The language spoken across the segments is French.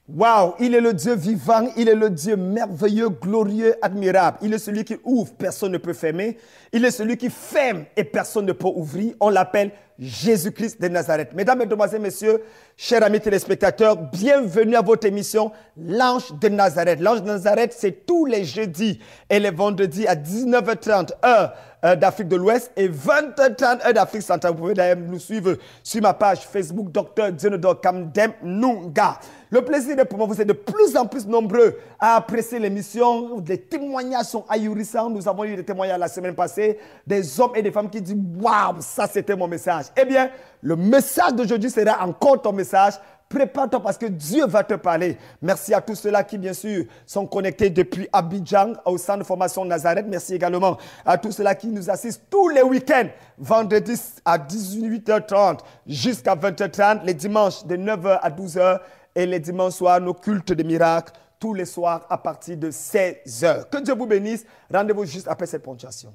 Waouh, il est le Dieu vivant, il est le Dieu merveilleux, glorieux, admirable. Il est celui qui ouvre, personne ne peut fermer. Il est celui qui ferme et personne ne peut ouvrir. On l'appelle Jésus-Christ de Nazareth. Mesdames, Mesdemoiselles, Messieurs, chers amis téléspectateurs, bienvenue à votre émission L'Ange de Nazareth. L'Ange de Nazareth, c'est tous les jeudis et les vendredis à 19h30, heure d'Afrique de l'Ouest et 20h30, heure d'Afrique centrale. Vous pouvez d'ailleurs nous suivre sur ma page Facebook, Dr. Dionodor Kamdem Nunga. Le plaisir est pour moi, vous êtes de plus en plus nombreux à apprécier l'émission. Les témoignages sont ahurissants. Nous avons eu des témoignages la semaine passée, des hommes et des femmes qui disent « Waouh, ça c'était mon message ». Eh bien, le message d'aujourd'hui sera encore ton message. Prépare-toi parce que Dieu va te parler. Merci à tous ceux-là qui, bien sûr, sont connectés depuis Abidjan au centre de formation Nazareth. Merci également à tous ceux-là qui nous assistent tous les week-ends, vendredi à 18h30 jusqu'à 20h30, les dimanches de 9h à 12h et les dimanches soirs, nos cultes de miracles, tous les soirs à partir de 16h. Que Dieu vous bénisse. Rendez-vous juste après cette ponctuation.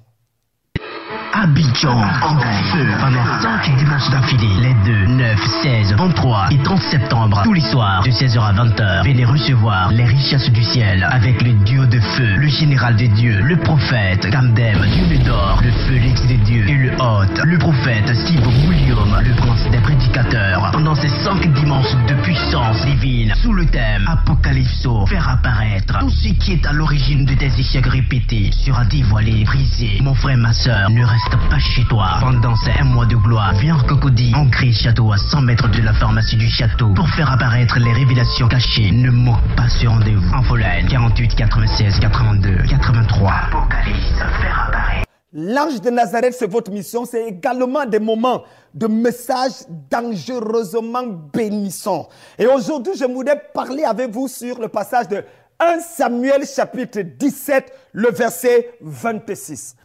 Abidjan en feu pendant 5 dimanches d'affilée, les 2, 9, 16, 23 et 30 septembre, tous les soirs de 16h à 20h. Venez recevoir les richesses du ciel avec le duo de feu, le général des dieux, le prophète Kamdem Dionodor, le Félix des dieux et le hôte, le prophète Steve William, le prince des prédicateurs. Pendant ces 5 dimanches de puissance divine, sous le thème Apocalypso, faire apparaître tout ce qui est à l'origine de tes échecs répétés sera dévoilé, brisé. Mon frère, ma soeur, ne reste pas chez toi. Pendant ces 1 mois de gloire, viens en Cocody, ancré château à 100 mètres de la pharmacie du château pour faire apparaître les révélations cachées. Ne manque pas ce rendez-vous. Infoline 48 96 82 83. Apocalypse, faire apparaître. L'Ange de Nazareth, c'est votre mission. C'est également des moments de messages dangereusement bénissants. Et aujourd'hui, je voudrais parler avec vous sur le passage de 1 Samuel chapitre 17, le verset 26.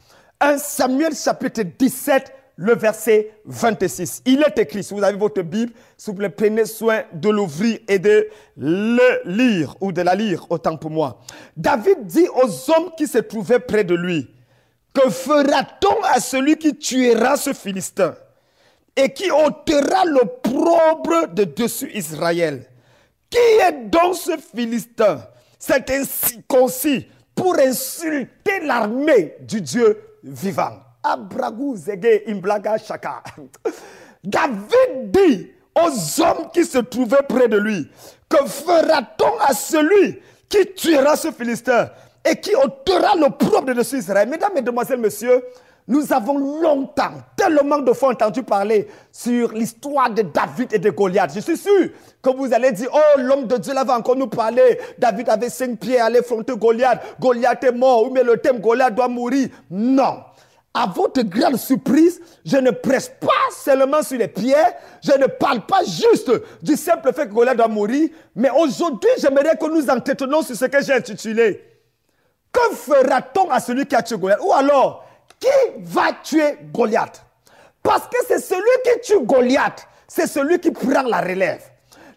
1 Samuel chapitre 17, le verset 26. Il est écrit, si vous avez votre Bible, s'il vous plaît, prenez soin de l'ouvrir et de le lire, ou de la lire, autant pour moi. David dit aux hommes qui se trouvaient près de lui, « Que fera-t-on à celui qui tuera ce Philistin et qui ôtera l'opprobre de dessus Israël? Qui est donc ce Philistin, cet incirconcis, pour insulter l'armée du Dieu vivant? » Abragou zege imblaga shaka. David dit aux hommes qui se trouvaient près de lui, « Que fera-t-on à celui qui tuera ce Philistin et qui ôtera l'opprobre de dessus Israël? » Mesdames, Mesdemoiselles, Messieurs, nous avons longtemps, tellement de fois entendu parler sur l'histoire de David et de Goliath. Je suis sûr que vous allez dire, oh, l'homme de Dieu là va encore nous parler. David avait 5 pieds à aller affronter Goliath. Goliath est mort, mais le thème Goliath doit mourir. Non. À votre grande surprise, je ne presse pas seulement sur les pierres, je ne parle pas juste du simple fait que Goliath doit mourir, mais aujourd'hui, j'aimerais que nous entretenons sur ce que j'ai intitulé « Que fera-t-on à celui qui a tué Goliath ?» Ou alors, qui va tuer Goliath? Parce que c'est celui qui tue Goliath, c'est celui qui prend la relève.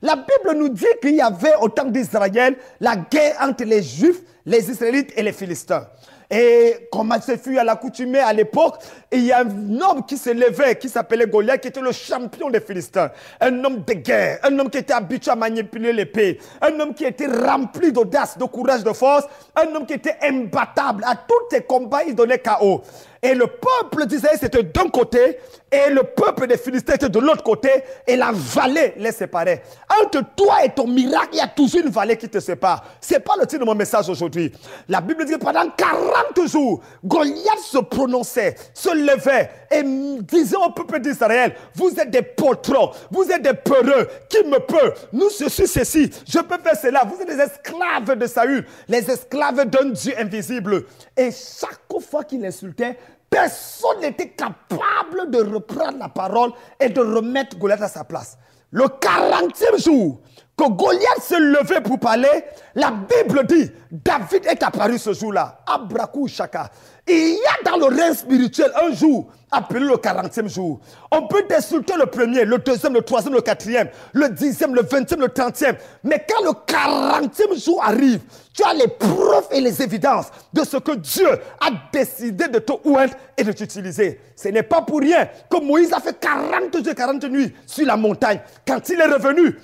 La Bible nous dit qu'il y avait au temps d'Israël la guerre entre les Juifs, les Israélites et les Philistins. Et comme ce fut à l'accoutumée à l'époque, il y a un homme qui s'est levé, qui s'appelait Goliath, qui était le champion des Philistins. Un homme de guerre, un homme qui était habitué à manipuler l'épée, un homme qui était rempli d'audace, de courage, de force, un homme qui était imbattable. À tous ses combats, il donnait KO. Et le peuple d'Israël, c'était d'un côté, et le peuple des Philistins était de l'autre côté, et la vallée les séparait. Entre toi et ton miracle, il y a toujours une vallée qui te sépare. Ce n'est pas le titre de mon message aujourd'hui. La Bible dit que pendant 40 jours, Goliath se prononçait, se levait, et disait au peuple d'Israël, vous êtes des potrons, vous êtes des peureux, qui me peut? Nous, je suis ceci, je peux faire cela. Vous êtes des esclaves de Saül, les esclaves d'un Dieu invisible. Et chaque fois qu'il insultait, personne n'était capable de reprendre la parole et de remettre Goliath à sa place. Le 40e jour que Goliath se levait pour parler, la Bible dit, David est apparu ce jour-là. Abrakou Shaka. Il y a dans le règne spirituel un jour appelé le 40e jour. On peut t'insulter le premier, le deuxième, le troisième, le quatrième, le 10e, le 20e, le 30e. Mais quand le 40e jour arrive, tu as les preuves et les évidences de ce que Dieu a décidé de te oindre et de t'utiliser. Ce n'est pas pour rien que Moïse a fait 40 jours et 40 nuits sur la montagne. Quand il est revenu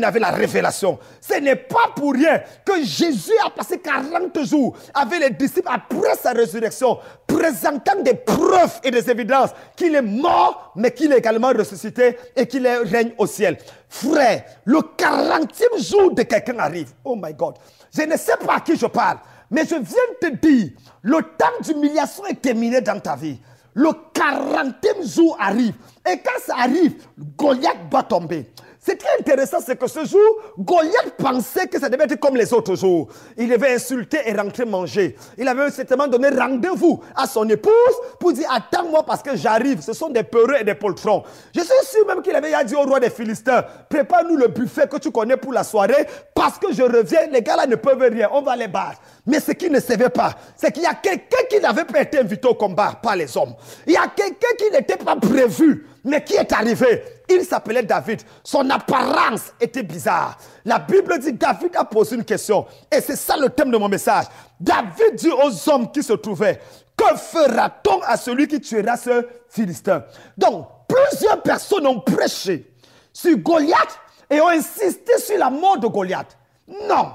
avec la révélation. Ce n'est pas pour rien que Jésus a passé 40 jours avec les disciples après sa résurrection, présentant des preuves et des évidences qu'il est mort, mais qu'il est également ressuscité et qu'il règne au ciel. Frère, le 40e jour de quelqu'un arrive. Oh my God. Je ne sais pas à qui je parle, mais je viens te dire, le temps d'humiliation est terminé dans ta vie. Le 40e jour arrive. Et quand ça arrive, Goliath va tomber. C'est très intéressant, c'est que ce jour, Goliath pensait que ça devait être comme les autres jours. Il devait insulter et rentrer manger. Il avait certainement donné rendez-vous à son épouse pour dire « Attends-moi parce que j'arrive, ce sont des peureux et des poltrons. » Je suis sûr même qu'il avait dit au roi des Philistins « Prépare-nous le buffet que tu connais pour la soirée parce que je reviens, les gars là ne peuvent rien, on va les battre. » Mais ce qu'il ne savait pas, c'est qu'il y a quelqu'un qui n'avait pas été invité au combat par les hommes. Il y a quelqu'un qui n'était pas prévu, mais qui est arrivé. Il s'appelait David. Son apparence était bizarre. La Bible dit David a posé une question. Et c'est ça le thème de mon message. David dit aux hommes qui se trouvaient, que fera-t-on à celui qui tuera ce Philistin? Donc, plusieurs personnes ont prêché sur Goliath et ont insisté sur la mort de Goliath. Non.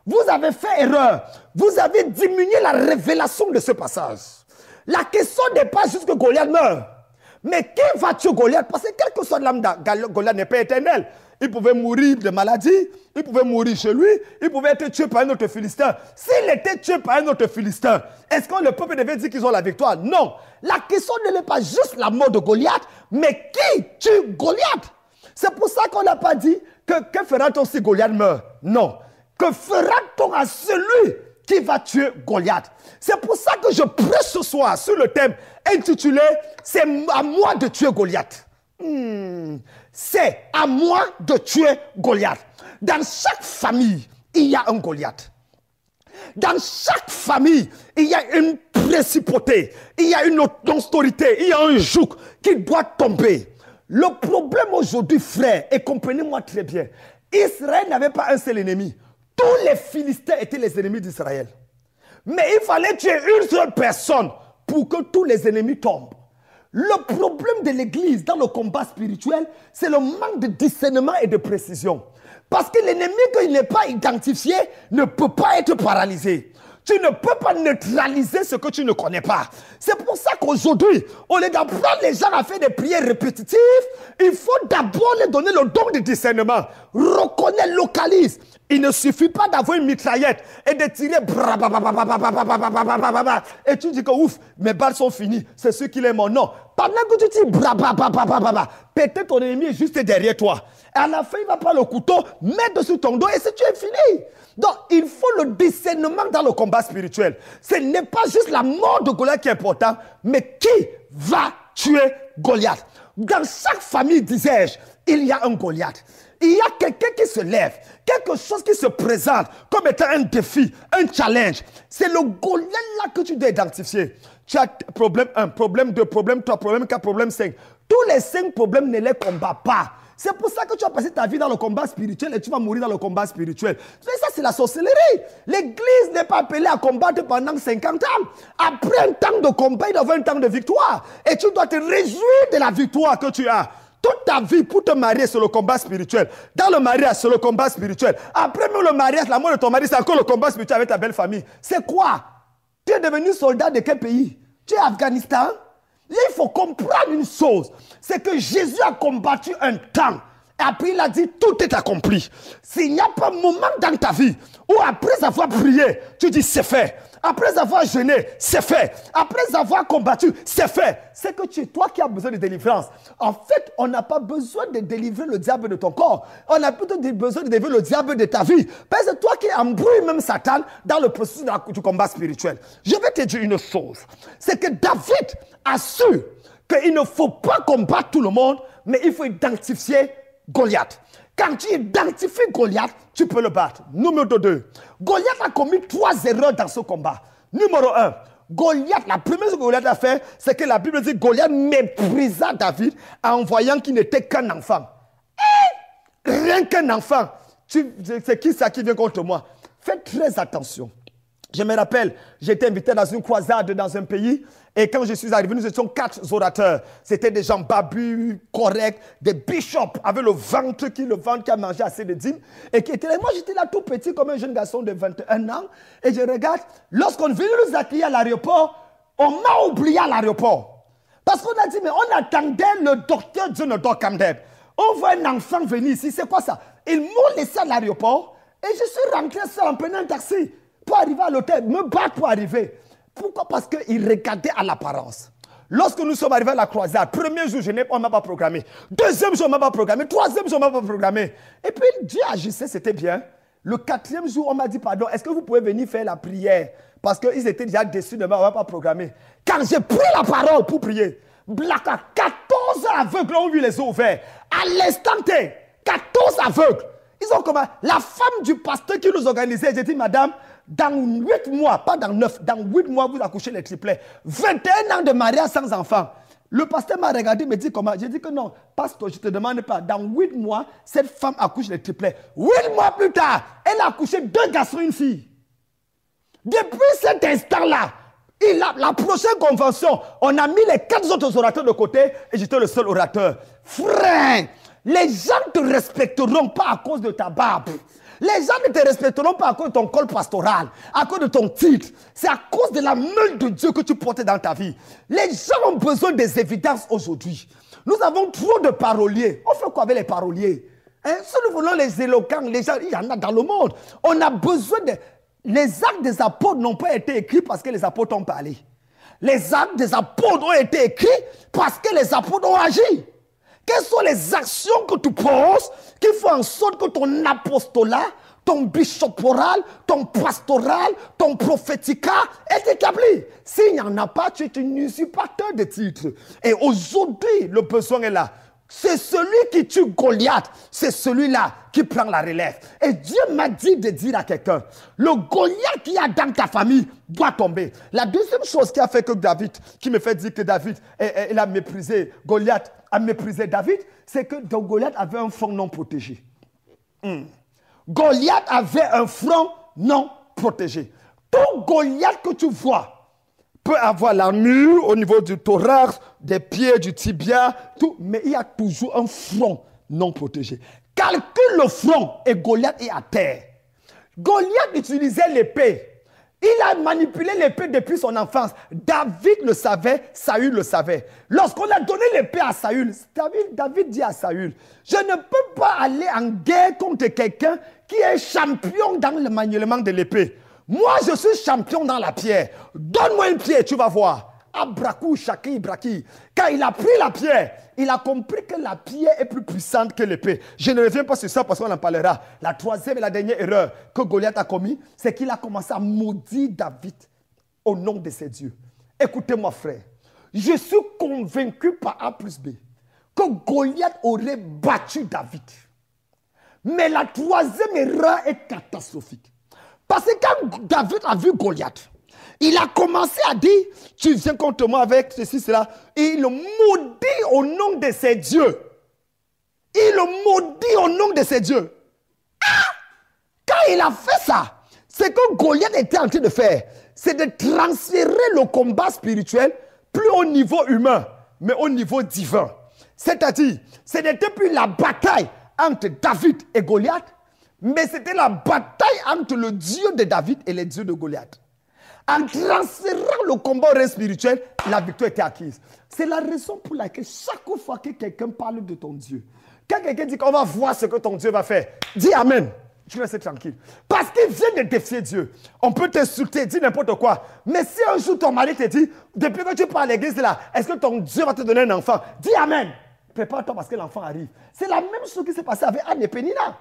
Vous avez fait erreur. Vous avez diminué la révélation de ce passage. La question n'est pas juste que Goliath meurt. Mais qui va tuer Goliath? Parce que quel que soit l'âme de Goliath n'est pas éternel. Il pouvait mourir de maladie, il pouvait mourir chez lui, il pouvait être tué par un autre Philistin. S'il était tué par un autre Philistin, est-ce que le peuple devait dire qu'ils ont la victoire? Non. La question n'est pas juste la mort de Goliath, mais qui tue Goliath? C'est pour ça qu'on n'a pas dit que fera-t-on si Goliath meurt? Non. Que fera-t-on à celui qui va tuer Goliath? C'est pour ça que je prêche ce soir sur le thème intitulé « C'est à moi de tuer Goliath ». C'est à moi de tuer Goliath. Dans chaque famille, il y a un Goliath. Dans chaque famille, il y a une principauté, il y a une autorité, il y a un joug qui doit tomber. Le problème aujourd'hui, frère, et comprenez-moi très bien, Israël n'avait pas un seul ennemi. Tous les Philistins étaient les ennemis d'Israël. Mais il fallait tuer une seule personne pour que tous les ennemis tombent. Le problème de l'Église dans le combat spirituel, c'est le manque de discernement et de précision. Parce que l'ennemi qui n'est pas identifié ne peut pas être paralysé. Tu ne peux pas neutraliser ce que tu ne connais pas. C'est pour ça qu'aujourd'hui, au lieu d'apprendre les gens à faire des prières répétitives, il faut d'abord leur donner le don de discernement. Reconnais, localise. Il ne suffit pas d'avoir une mitraillette et de tirer et tu dis que ouf, mes balles sont finies, c'est ce qu'il est mon nom. Pendant que tu dis peut-être ton ennemi est juste derrière toi. Et à la fin, il va prendre le couteau, mettre dessus ton dos et c'est tu es fini. Donc, il faut le discernement dans le combat spirituel. Ce n'est pas juste la mort de Goliath qui est important, mais qui va tuer Goliath? Dans chaque famille, disais-je, il y a un Goliath. Il y a quelqu'un qui se lève, quelque chose qui se présente comme étant un défi, un challenge. C'est le Goliath là que tu dois identifier. Tu as problème 1, problème 2, problème 3, problème 4, problème 5. Tous les 5 problèmes ne les combats pas. C'est pour ça que tu as passé ta vie dans le combat spirituel et tu vas mourir dans le combat spirituel. Mais ça, c'est la sorcellerie. L'Église n'est pas appelée à combattre pendant 50 ans. Après un temps de combat, il doit y avoir un temps de victoire. Et tu dois te réjouir de la victoire que tu as. Toute ta vie pour te marier, c'est le combat spirituel. Dans le mariage, c'est le combat spirituel. Après même le mariage, la mort de ton mari, c'est encore le combat spirituel avec ta belle famille. C'est quoi? Tu es devenu soldat de quel pays? Tu es Afghanistan? Il faut comprendre une chose, c'est que Jésus a combattu un temps. Et après il a dit, tout est accompli. S'il n'y a pas un moment dans ta vie où après avoir prié, tu dis c'est fait. Après avoir jeûné, c'est fait. Après avoir combattu, c'est fait. C'est que tu es toi qui as besoin de délivrance. En fait, on n'a pas besoin de délivrer le diable de ton corps. On a plutôt besoin de délivrer le diable de ta vie. Parce que c'est toi qui embrouilles même Satan dans le processus du combat spirituel. Je vais te dire une chose. C'est que David a su qu'il ne faut pas combattre tout le monde, mais il faut identifier Goliath. Quand tu identifies Goliath, tu peux le battre. Numéro 2, Goliath a commis 3 erreurs dans ce combat. Numéro 1, Goliath, la première chose que Goliath a fait, c'est que la Bible dit que Goliath méprisa David en voyant qu'il n'était qu'un enfant. Rien qu'un enfant. C'est qui ça qui vient contre moi? Faites très attention. Je me rappelle, j'étais invité dans une croisade dans un pays et quand je suis arrivé, nous étions 4 orateurs. C'était des gens babus, corrects, des bishops avec le ventre qui a mangé assez de dîmes et qui étaient là. Moi, j'étais là tout petit comme un jeune garçon de 21 ans et je regarde, lorsqu'on venait nous accueillir à l'aéroport, on m'a oublié à l'aéroport. Parce qu'on a dit, mais on attendait le docteur Jonathan Camden. On voit un enfant venir ici, c'est quoi ça? Ils m'ont laissé à l'aéroport et je suis rentré seul en prenant un taxi pour arriver à l'hôtel, me battre pour arriver. Pourquoi? Parce qu'ils regardaient à l'apparence. Lorsque nous sommes arrivés à la croisade, premier jour, on ne m'a pas programmé. Deuxième jour, on ne m'a pas programmé. Troisième jour, on ne m'a pas programmé. Et puis Dieu agissait, c'était bien. Le 4e jour, on m'a dit, pardon, est-ce que vous pouvez venir faire la prière? Parce qu'ils étaient déjà déçus de ne m'avoir pas programmé. Quand j'ai pris la parole pour prier, 14 aveugles ont eu les yeux ouverts. À l'instant T, 14 aveugles. Ils ont commencé. La femme du pasteur qui nous organisait, j'ai dit, madame, dans 8 mois, pas dans 9, dans 8 mois, vous accouchez les triplets. 21 ans de mariage sans enfant. Le pasteur m'a regardé, me dit comment? J'ai dit que non, pasteur, je ne te demande pas. Dans 8 mois, cette femme accouche les triplets. 8 mois plus tard, elle a accouché 2 garçons et une fille. Depuis cet instant-là, la prochaine convention, on a mis les 4 autres orateurs de côté et j'étais le seul orateur. Frère, les gens ne te respecteront pas à cause de ta barbe. Les gens ne te respecteront pas à cause de ton col pastoral, à cause de ton titre. C'est à cause de la main de Dieu que tu portes dans ta vie. Les gens ont besoin des évidences aujourd'hui. Nous avons trop de paroliers. On fait quoi avec les paroliers? Si nous voulons les éloquents, les gens, il y en a dans le monde. On a besoin de... Les actes des apôtres n'ont pas été écrits parce que les apôtres ont parlé. Les actes des apôtres ont été écrits parce que les apôtres ont agi. Quelles sont les actions que tu poses qui font en sorte que ton apostolat, ton bishoporal, ton pastoral, ton prophética est établi? S'il n'y en a pas, tu es un usurpateur de titres. Et aujourd'hui, le besoin est là. C'est celui qui tue Goliath, c'est celui-là qui prend la relève. Et Dieu m'a dit de dire à quelqu'un, le Goliath qu'il y a dans ta famille doit tomber. La deuxième chose qui a fait que David, qui me fait dire que David, il a méprisé, Goliath a méprisé David, c'est que Goliath avait un front non protégé. Goliath avait un front non protégé. Tout Goliath que tu vois peut avoir l'armure au niveau du thorax, des pieds, du tibia, tout, mais il y a toujours un front non protégé. Calcule le front et Goliath est à terre. Goliath utilisait l'épée. Il a manipulé l'épée depuis son enfance. David le savait, Saül le savait. Lorsqu'on a donné l'épée à Saül, David dit à Saül, je ne peux pas aller en guerre contre quelqu'un qui est champion dans le maniement de l'épée. Moi, je suis champion dans la pierre. Donne-moi une pierre, tu vas voir. Abrakou, Shaki, Braki. Quand il a pris la pierre, il a compris que la pierre est plus puissante que l'épée. Je ne reviens pas sur ça parce qu'on en parlera. La troisième et la dernière erreur que Goliath a commis, c'est qu'il a commencé à maudire David au nom de ses dieux. Écoutez-moi, frère. Je suis convaincu par A plus B que Goliath aurait battu David. Mais la troisième erreur est catastrophique. Parce que quand David a vu Goliath, il a commencé à dire, tu viens contre moi avec ceci, cela. Et il le maudit au nom de ses dieux. Il le maudit au nom de ses dieux. Ah! Quand il a fait ça, ce que Goliath était en train de faire, c'est de transférer le combat spirituel plus au niveau humain, mais au niveau divin. C'est-à-dire, ce n'était plus la bataille entre David et Goliath, mais c'était la bataille entre le Dieu de David et les dieux de Goliath. En transférant le combat au règne spirituel, la victoire était acquise. C'est la raison pour laquelle chaque fois que quelqu'un parle de ton Dieu, quand quelqu'un dit qu'on va voir ce que ton Dieu va faire, dis Amen. Tu restes tranquille. Parce qu'il vient de défier Dieu. On peut t'insulter, dire n'importe quoi. Mais si un jour ton mari te dit, depuis que tu pars à l'église là, est-ce que ton Dieu va te donner un enfant? Dis Amen. Prépare-toi parce que l'enfant arrive. C'est la même chose qui s'est passée avec Anne et Pénina.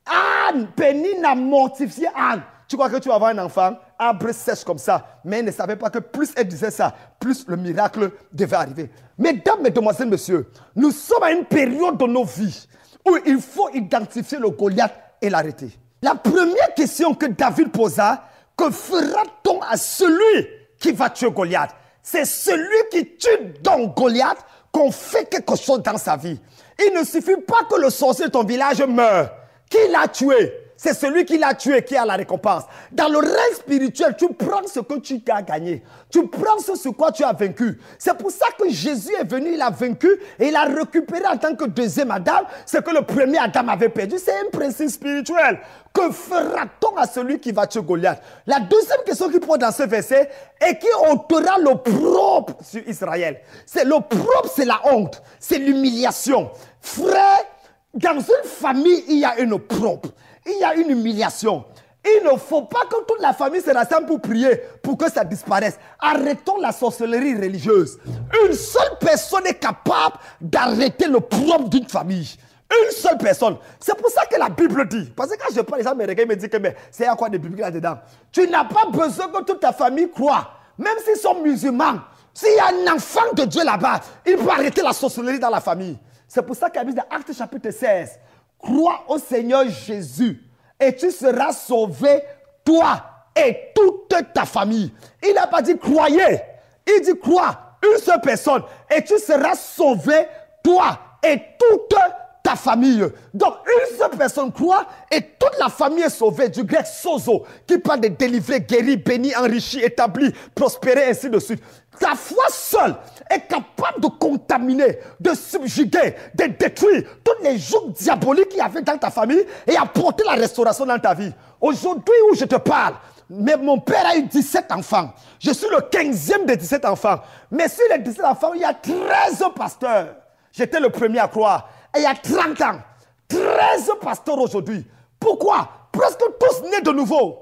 Anne, Pénina mortifié Anne. Tu crois que tu vas avoir un enfant, arbre sèche comme ça. Mais elle ne savait pas que plus elle disait ça, plus le miracle devait arriver. Mesdames, mesdemoiselles, messieurs, nous sommes à une période de nos vies où il faut identifier le Goliath et l'arrêter. La première question que David posa, que fera-t-on à celui qui va tuer Goliath. C'est celui qui tue donc Goliath qu'on fait quelque chose dans sa vie. Il ne suffit pas que le sorcier de ton village meure. Qui l'a tué? C'est celui qui l'a tué qui a la récompense. Dans le règne spirituel, tu prends ce que tu as gagné. Tu prends ce sur quoi tu as vaincu. C'est pour ça que Jésus est venu, il a vaincu et il a récupéré en tant que deuxième Adam ce que le premier Adam avait perdu. C'est un principe spirituel. Que fera-t-on à celui qui va tuer Goliath? La deuxième question qu'il pose dans ce verset est qui ôtera l'opprobre sur Israël. C'est l'opprobre, c'est la honte, c'est l'humiliation. Frère, dans une famille, il y a une opprobre. Il y a une humiliation. Il ne faut pas que toute la famille se rassemble pour prier pour que ça disparaisse. Arrêtons la sorcellerie religieuse. Une seule personne est capable d'arrêter le propre d'une famille. Une seule personne. C'est pour ça que la Bible dit. Parce que quand je parle, les gens me regardent et me disent que c'est à quoi des bibliques là-dedans. Tu n'as pas besoin que toute ta famille croie. Même s'ils sont musulmans. S'il y a un enfant de Dieu là-bas, il peut arrêter la sorcellerie dans la famille. C'est pour ça qu'il y a dans Actes chapitre 16. Crois au Seigneur Jésus et tu seras sauvé, toi et toute ta famille. Il n'a pas dit croyez. Il dit crois, une seule personne et tu seras sauvé, toi et toute ta famille. Donc une seule personne croit et toute la famille est sauvée. Du grec sozo qui parle de délivrer, guéri, béni, enrichi, établi, prospérer, ainsi de suite. Ta foi seule est capable de contaminer, de subjuguer, de détruire tous les jours diaboliques qu'il y avait dans ta famille et apporter la restauration dans ta vie. Aujourd'hui où je te parle, mais mon père a eu 17 enfants. Je suis le 15e des 17 enfants. Mais sur les 17 enfants, il y a 13 pasteurs. J'étais le premier à croire. Et il y a 30 ans, 13 pasteurs aujourd'hui. Pourquoi? Presque tous nés de nouveau.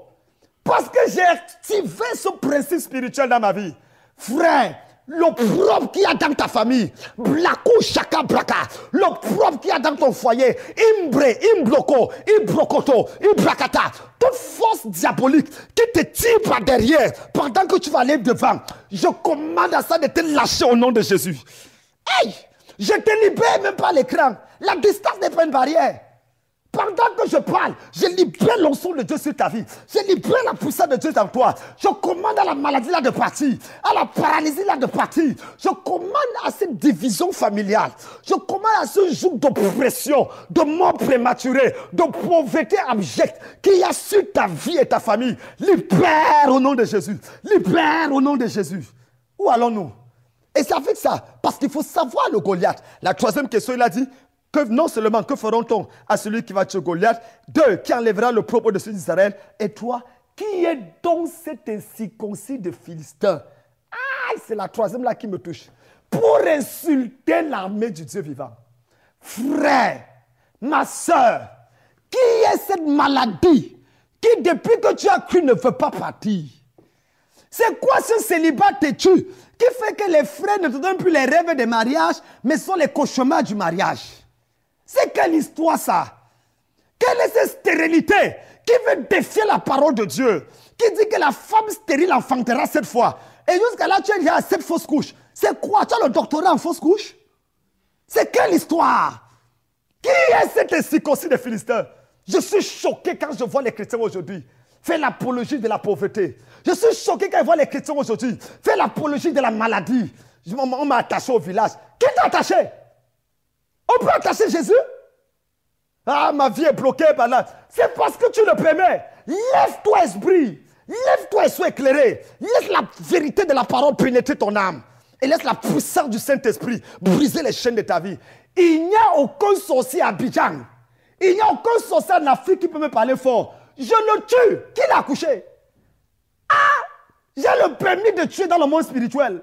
Parce que j'ai activé ce principe spirituel dans ma vie. Frère, l'opprobre qu'il y a dans ta famille, blakou chaka braka, l'opprobre qu'il y a dans ton foyer, imbre, imbloko, imbrokoto, imbrakata, toute force diabolique qui te tire par derrière pendant que tu vas aller devant, je commande à ça de te lâcher au nom de Jésus. Hey! Je te libère même par l'écran. La distance n'est pas une barrière. Pendant que je parle, je libère l'onction de Dieu sur ta vie. Je libère la puissance de Dieu dans toi. Je commande à la maladie là de partir, à la paralysie là de partir. Je commande à cette division familiale. Je commande à ce jour d'oppression, de mort prématurée, de pauvreté abjecte qu'il y a sur ta vie et ta famille. Libère au nom de Jésus. Libère au nom de Jésus. Où allons-nous? Et c'est avec ça, parce qu'il faut savoir le Goliath. La troisième question, il a dit que non seulement que feront-on à celui qui va tuer Goliath, deux, qui enlèvera le propre dessus d'Israël, et toi, qui est donc cet incirconcis de Philistins? Ah, c'est la troisième là qui me touche. Pour insulter l'armée du Dieu vivant. Frère, ma soeur, qui est cette maladie qui, depuis que tu as cru, ne veut pas partir? C'est quoi ce célibat têtu qui fait que les frères ne te donnent plus les rêves de mariage, mais sont les cauchemars du mariage? C'est quelle histoire ça? Quelle est cette stérilité qui veut défier la parole de Dieu? Qui dit que la femme stérile enfantera 7 fois. Et jusqu'à là, tu es déjà à 7 fausses couches. C'est quoi? Tu as le doctorat en fausses couches? C'est quelle histoire? Qui est cet incirconcis des Philistins? Je suis choqué quand je vois les chrétiens aujourd'hui faire l'apologie de la pauvreté. Je suis choqué quand je vois les chrétiens aujourd'hui faire l'apologie de la maladie. On m'a attaché au village. Qui t'a attaché? On peut attacher Jésus? Ah, ma vie est bloquée par là. C'est parce que tu le permets. Lève-toi, esprit. Lève-toi et sois éclairé. Laisse la vérité de la parole pénétrer ton âme. Et laisse la puissance du Saint-Esprit briser les chaînes de ta vie. Il n'y a aucun sorcier à Abidjan. Il n'y a aucun sorcier en Afrique qui peut me parler fort. Je le tue. Qui l'a accouché? Ah! J'ai le permis de tuer dans le monde spirituel.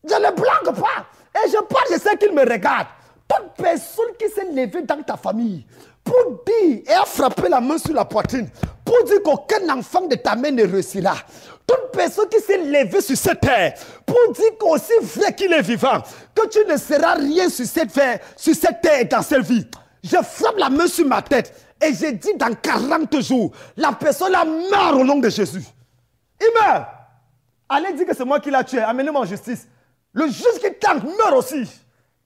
Je ne blague pas. Et je parle, je sais qu'il me regarde. Toute personne qui s'est levée dans ta famille pour dire et a frappé la main sur la poitrine, pour dire qu'aucun enfant de ta mère ne réussira. Toute personne qui s'est levée sur cette terre pour dire qu'aussi vrai qu'il est vivant, que tu ne seras rien sur cette terre et dans cette vie. Je frappe la main sur ma tête et je dis dans 40 jours, la personne là meurt au nom de Jésus. Il meurt. Allez dire que c'est moi qui l'ai tué, amenez-moi en justice. Le juge qui tente meurt aussi.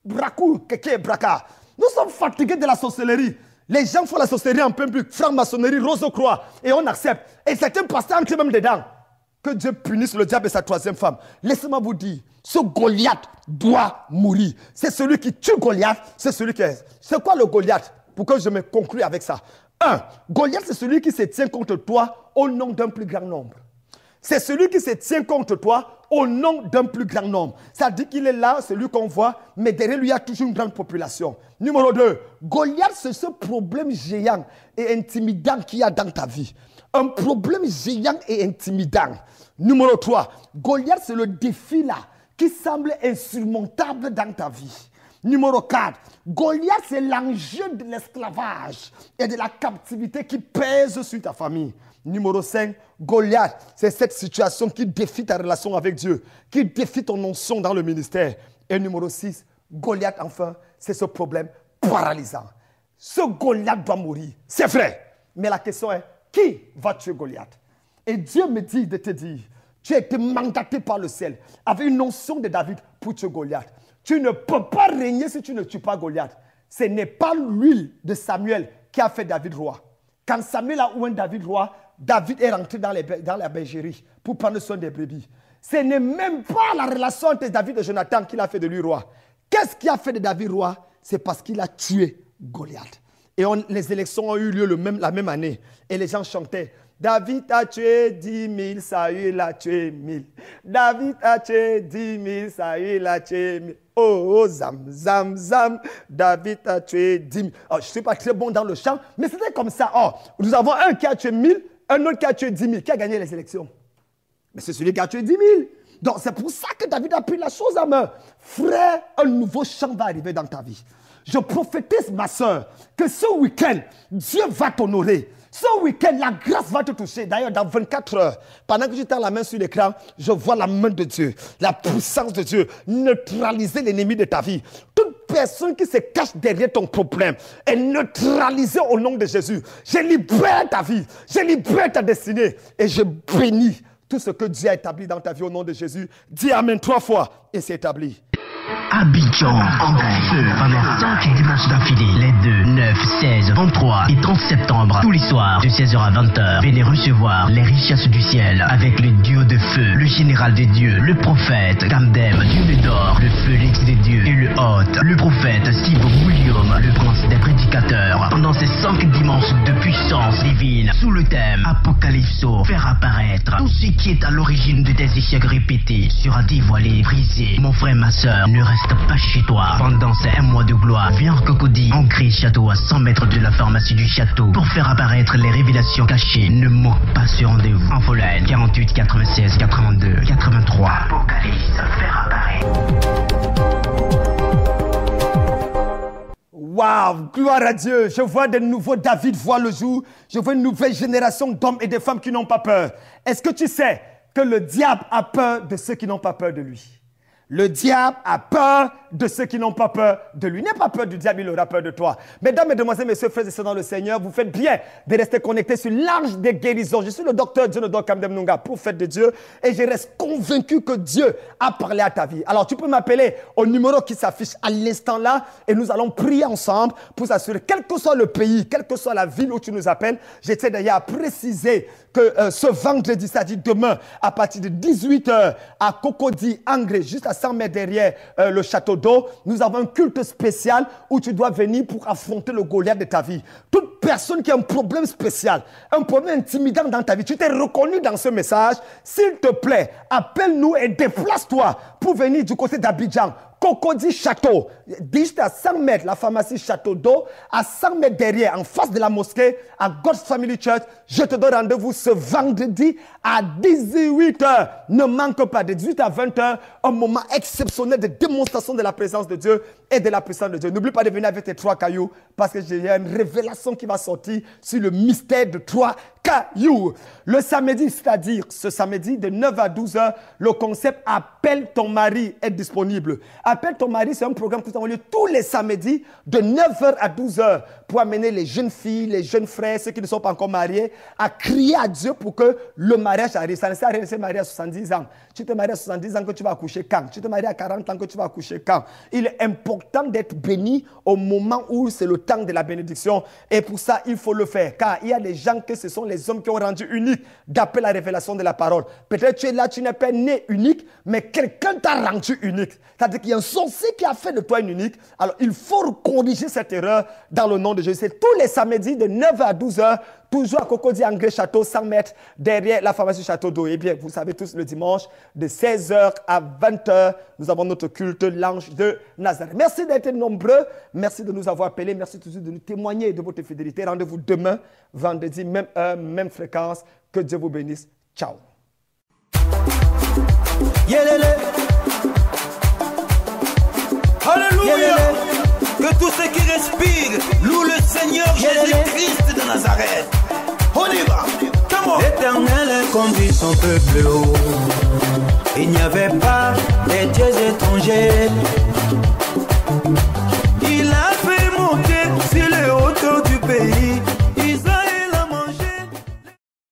Brakou, keke, braka. Nous sommes fatigués de la sorcellerie. Les gens font la sorcellerie en public, franc-maçonnerie, rose-croix, et on accepte. Et certains pasteurs entrent même dedans. que Dieu punisse le diable et sa troisième femme. Laissez-moi vous dire, ce Goliath doit mourir. C'est celui qui tue Goliath, c'est celui qui est... C'est quoi le Goliath? Pour que je me conclue avec ça. 1. Goliath, c'est celui qui se tient contre toi au nom d'un plus grand nombre. C'est celui qui se tient contre toi au nom d'un plus grand nombre. Ça dit qu'il est là, celui qu'on voit, mais derrière lui, il y a toujours une grande population. Numéro 2, Goliath, c'est ce problème géant et intimidant qu'il y a dans ta vie. Un problème géant et intimidant. Numéro 3, Goliath, c'est le défi là qui semble insurmontable dans ta vie. Numéro 4, Goliath, c'est l'enjeu de l'esclavage et de la captivité qui pèse sur ta famille. Numéro 5, Goliath, c'est cette situation qui défie ta relation avec Dieu, qui défie ton onction dans le ministère. Et numéro 6, Goliath, enfin, c'est ce problème paralysant. Ce Goliath doit mourir, c'est vrai. Mais la question est, qui va tuer Goliath? Et Dieu me dit de te dire, tu as été mandaté par le ciel avec une onction de David pour tuer Goliath. Tu ne peux pas régner si tu ne tues pas Goliath. Ce n'est pas l'huile de Samuel qui a fait David roi. Quand Samuel a oint David roi, David est rentré dans la bergerie pour prendre soin des brebis. Ce n'est même pas la relation entre David et Jonathan qui l'a fait de lui roi. Qu'est-ce qui a fait de David roi? C'est parce qu'il a tué Goliath. Et les élections ont eu lieu la même année. Et les gens chantaient. David a tué 10 000, Saül a tué 1000. David a tué 10 000, Saül a tué 1000. Oh, zam, zam, zam, David a tué 10 000. Oh, je ne suis pas très bon dans le chant, mais c'était comme ça. Oh, nous avons un qui a tué 1000, un autre qui a tué 10 000. Qui a gagné les élections? Mais c'est celui qui a tué 10 000. Donc, c'est pour ça que David a pris la chose à main. Frère, un nouveau chant va arriver dans ta vie. Je prophétise, ma soeur, que ce week-end, Dieu va t'honorer. Ce week-end, la grâce va te toucher. D'ailleurs, dans 24 heures, pendant que je tends la main sur l'écran, je vois la main de Dieu, la puissance de Dieu, neutraliser l'ennemi de ta vie. Toute personne qui se cache derrière ton problème est neutralisée au nom de Jésus. Je libère ta vie, je libère ta destinée et je bénis tout ce que Dieu a établi dans ta vie au nom de Jésus. Dis Amen 3 fois et c'est établi. Abidjan en feu pendant 5 dimanches d'affilée, les 2, 9, 16, 23 et 30 septembre, tous les soirs de 16h à 20h. Venez recevoir les richesses du ciel avec le duo de feu, le général des dieux, le prophète Kamdem, Dieu d'or, le feu l'ex des dieux et le hôte, le prophète Steve William, le prince des prédicateurs. Pendant ces 5 dimanches de puissance divine, sous le thème Apocalypso, faire apparaître tout ce qui est à l'origine de tes échecs répétés sera dévoilé, brisé. Mon frère, ma soeur, ne reste pas chez toi. Pendant ces 1 mois de gloire, viens en Cocody, en gris château à 100 mètres de la pharmacie du château pour faire apparaître les révélations cachées. Ne manque pas ce rendez-vous. Infolène 48 96 82 83. Apocalypse, faire apparaître. Waouh, gloire à Dieu. Je vois de nouveaux David voir le jour. Je vois une nouvelle génération d'hommes et de femmes qui n'ont pas peur. Est-ce que tu sais que le diable a peur de ceux qui n'ont pas peur de lui? Le diable a peur de ceux qui n'ont pas peur de lui. N'aie pas peur du diable, il aura peur de toi. Mesdames, Mesdemoiselles, Messieurs, frères et sœurs dans le Seigneur, vous faites bien de rester connectés sur l'Arche des guérisons. Je suis le docteur Dionodore Kamdem Nunga, prophète de Dieu, et je reste convaincu que Dieu a parlé à ta vie. Alors, tu peux m'appeler au numéro qui s'affiche à l'instant là, et nous allons prier ensemble pour s'assurer, quel que soit le pays, quelle que soit la ville où tu nous appelles. J'étais d'ailleurs à préciser que ce vendredi, c'est-à-dire demain, à partir de 18h, à Cocody, Angré, juste à 100 mètres derrière le château d'eau, nous avons un culte spécial où tu dois venir pour affronter le Goliath de ta vie. Toute personne qui a un problème spécial, un problème intimidant dans ta vie, tu t'es reconnu dans ce message, s'il te plaît, appelle-nous et déplace-toi pour venir du côté d'Abidjan. Cocody Château, juste à 100 mètres, la pharmacie Château d'eau, à 100 mètres derrière, en face de la mosquée, à God's Family Church. Je te donne rendez-vous ce vendredi à 18h. Ne manque pas, de 18 à 20h, un moment exceptionnel de démonstration de la présence de Dieu et de la puissance de Dieu. N'oublie pas de venir avec tes 3 cailloux, parce que j'ai une révélation qui va sortir sur le mystère de 3 cailloux. Le samedi, c'est-à-dire ce samedi de 9 à 12h, le concept Appelle ton mari est disponible. Appelle ton mari, c'est un programme qui a lieu tous les samedis de 9h à 12h pour amener les jeunes filles, les jeunes frères, ceux qui ne sont pas encore mariés, à crier à Dieu pour que le mariage arrive. Ça ne sert à rien de se marier à 70 ans. Tu te maries à 70 ans que tu vas accoucher quand? Tu te maries à 40 ans que tu vas accoucher quand? Il est important d'être béni au moment où c'est le temps de la bénédiction. Et pour ça, il faut le faire. Car il y a des gens que ce sont les les hommes qui ont rendu unique d'après la révélation de la parole. Peut-être tu es là, tu n'es pas né unique, mais quelqu'un t'a rendu unique. C'est-à-dire qu'il y a un sorcier qui a fait de toi une unique. Alors, il faut corriger cette erreur dans le nom de Jésus. C'est tous les samedis de 9h à 12h, toujours à Cocody Anglais Château, 100 mètres derrière la pharmacie Château d'eau. Et bien, vous savez tous, le dimanche, de 16h à 20h, nous avons notre culte l'ange de Nazareth. Merci d'être nombreux. Merci de nous avoir appelés. Merci toujours de nous témoigner de votre fidélité. Rendez-vous demain, vendredi, même heure, même fréquence. Que Dieu vous bénisse. Ciao. Alléluia. Que tous ceux qui respirent louent le Seigneur Jésus-Christ de Nazareth. On y va. L'Éternel conduit son peuple haut. Il n'y avait pas des dieux étrangers.